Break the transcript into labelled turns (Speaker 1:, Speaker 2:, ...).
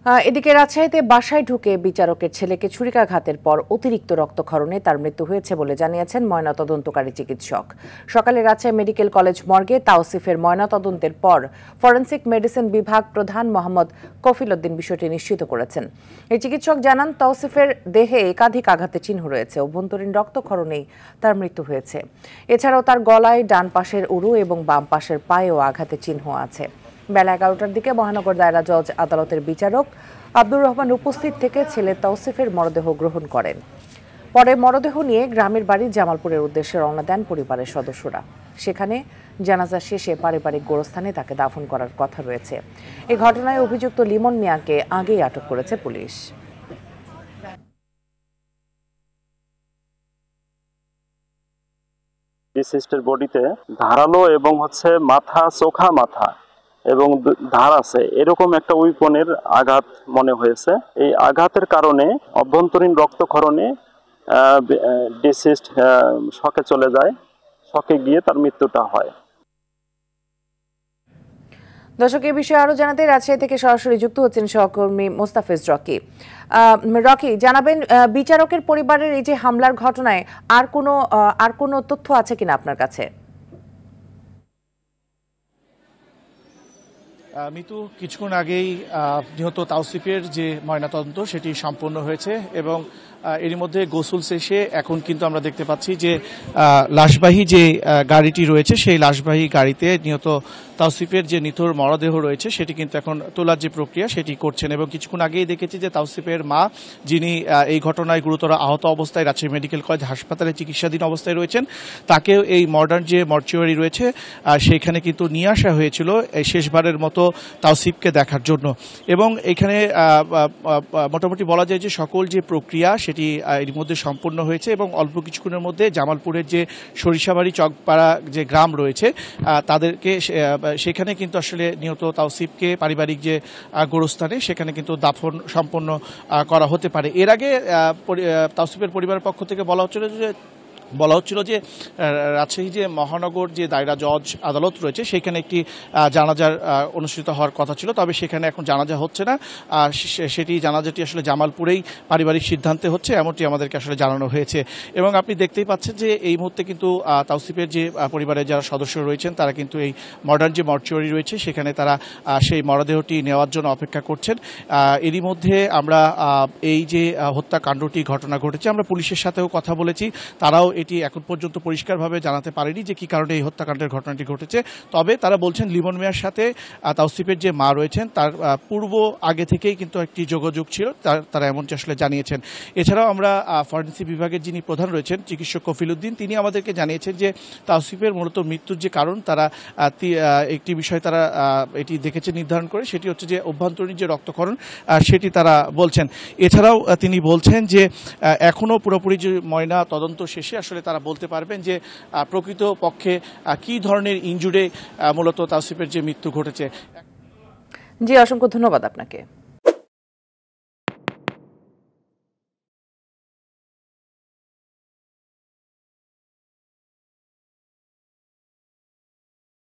Speaker 1: এদিকে রাজশাহীতে বাসায় ঢুকে বিচারকের ছেলেকে ছুরিকাঘাতের পর অতিরিক্ত রক্তক্ষরণে তার মৃত্যু হয়েছে বলে জানিয়েছেন ময়নাতদন্তকারী চিকিৎসক। সকালে রাজশাহী মেডিকেল কলেজ মর্গে তাওসিফের ময়নাতদন্তের পর ফরেনসিক মেডিসিন বিভাগ প্রধান মোহাম্মদ কফিল উদ্দিন বিষয়টি নিশ্চিত করেছেন। এই চিকিৎসক জানান, তাওসিফের দেহে একাধিক আঘাতের চিহ্ন রয়েছে, অভ্যন্তরীণ রক্তক্ষরণেই তার মৃত্যু হয়েছে। এছাড়াও তার গলায়, ডান পাশের উরু এবং বাম পাশের পায়েও আঘাতের চিহ্ন আছে। বেলা 11টার দিকে মহানগর দায়রা জজ আদালতের বিচারক আব্দুর রহমান উপস্থিত থেকে ছেলে তাওসিফের মরদেহ গ্রহণ করেন। পরে মরদেহ নিয়ে গ্রামের বাড়ি জামালপুরের উদ্দেশ্যে রওনা দেন পরিবারের সদস্যরা। সেখানে জানাজা শেষে পারিবারিক গোরস্থানে তাকে দাফন করার কথা রয়েছে। এই ঘটনায় অভিযুক্ত লিমন মিয়াকে আগেই আটক করেছে পুলিশ।
Speaker 2: ডিসিজড বডিতে ধারালো এবং মাথা, চোখা মাথা এবং ধার আছে, এরকম একটা উইপনের আঘাত মনে হয়েছে। এই আঘাতের কারণে অভ্যন্তরীণ রক্তক্ষরণে ডিসিজড শকে চলে যায়। শকে গিয়ে তার মৃত্যুটা হয়।
Speaker 1: দর্শক, এই বিষয়ে আরো জানাতে রাজশাহী থেকে সরাসরি যুক্ত হচ্ছেন সহকর্মী মোস্তাফিজ রকি। রকি, জানাবেন বিচারকের পরিবারের এই যে হামলার ঘটনায় আর কোনো তথ্য আছে কিনা আপনার কাছে?
Speaker 3: মিতু, কিছুক্ষণ আগেই নিহত তাওসিফের যে ময়নাতদন্ত সেটি সম্পন্ন হয়েছে এবং এরই মধ্যে গোসল শেষে এখন কিন্তু আমরা দেখতে পাচ্ছি যে লাশবাহী যে গাড়িটি রয়েছে সেই লাশবাহী গাড়িতে নিহত তাওসিফের যে নিথর মরদেহ রয়েছে সেটি কিন্তু এখন তোলার যে প্রক্রিয়া সেটি করছেন। এবং কিছুক্ষণ আগেই দেখেছি যে তাওসিফের মা, যিনি এই ঘটনায় গুরুতর আহত অবস্থায় রাজশাহী মেডিকেল কলেজ হাসপাতালে চিকিৎসাধীন অবস্থায় রয়েছেন, তাকেও এই মডার্ন যে মর্চুয়ারি রয়েছে সেখানে কিন্তু নিয়ে আসা হয়েছিল এই শেষবারের মতো তাওসিফকে দেখার জন্য। এবং এখানে মোটামুটি বলা যায় যে সকল যে প্রক্রিয়া সেটি এর মধ্যে সম্পূর্ণ হয়েছে এবং অল্প কিছুক্ষণের মধ্যে জামালপুরের যে সরিষাবাড়ি চকপাড়া যে গ্রাম রয়েছে তাদেরকে সেখানে কিন্তু আসলে নিহত তাওসিফকে পারিবারিক যে গোরস্থানে সেখানে কিন্তু দাফন সম্পন্ন করা হতে পারে। এর আগে তাওসিফের পরিবারের পক্ষ থেকে বলা হচ্ছিল যে রাজশাহী যে মহানগর যে দায়রা জজ আদালত রয়েছে সেখানে একটি জানাজার অনুষ্ঠিত হওয়ার কথা ছিল, তবে সেখানে এখন জানাজা হচ্ছে না। জানাজাটি আসলে জামালপুরেই পারিবারিক সিদ্ধান্তে হচ্ছে, এমনটি আমাদেরকে আসলে জানানো হয়েছে। এবং আপনি দেখতেই পাচ্ছেন যে এই মুহূর্তে কিন্তু তাওসিফের যে পরিবারের যারা সদস্য রয়েছেন তারা কিন্তু এই মডার্ন যে মর্চুয়ারি রয়েছে সেখানে তারা সেই মরদেহটি নেওয়ার জন্য অপেক্ষা করছেন। এরই মধ্যে আমরা এই যে হত্যাকাণ্ডটি ঘটনা ঘটেছে, আমরা পুলিশের সাথেও কথা বলেছি, তারাও এটি এখন পর্যন্ত পরিষ্কারভাবে জানাতে পারেনি যে কি কারণে এই হত্যাকাণ্ডের ঘটনাটি ঘটেছে। তবে তারা বলছেন লিমন মিয়ার সাথে তাওসিফের যে মা রয়েছেন তার আগে থেকেই কিন্তু একটি যোগাযোগ ছিল, তারা এমনটি আসলে জানিয়েছেন। এছাড়াও আমরা ফরেনসিক বিভাগের যিনি প্রধান রয়েছেন চিকিৎসক কফিল উদ্দিন, তিনি আমাদেরকে জানিয়েছেন যে তাওসিফের মূলত মৃত্যুর যে কারণ তারা একটি বিষয় তারা এটি দেখেছে নির্ধারণ করে, সেটি হচ্ছে যে অভ্যন্তরীণ যে রক্তক্ষরণ সেটি তারা বলছেন। এছাড়াও তিনি বলছেন যে এখনও পুরোপুরি যে ময়না তদন্ত শেষে আসলে তারা বলতে পারবেন যে প্রকৃত পক্ষে কি ধরনের ইনজুরে মূলত তাওসিফের যে মৃত্যু ঘটেছে।
Speaker 1: জি, অসংখ্য ধন্যবাদ আপনাকে।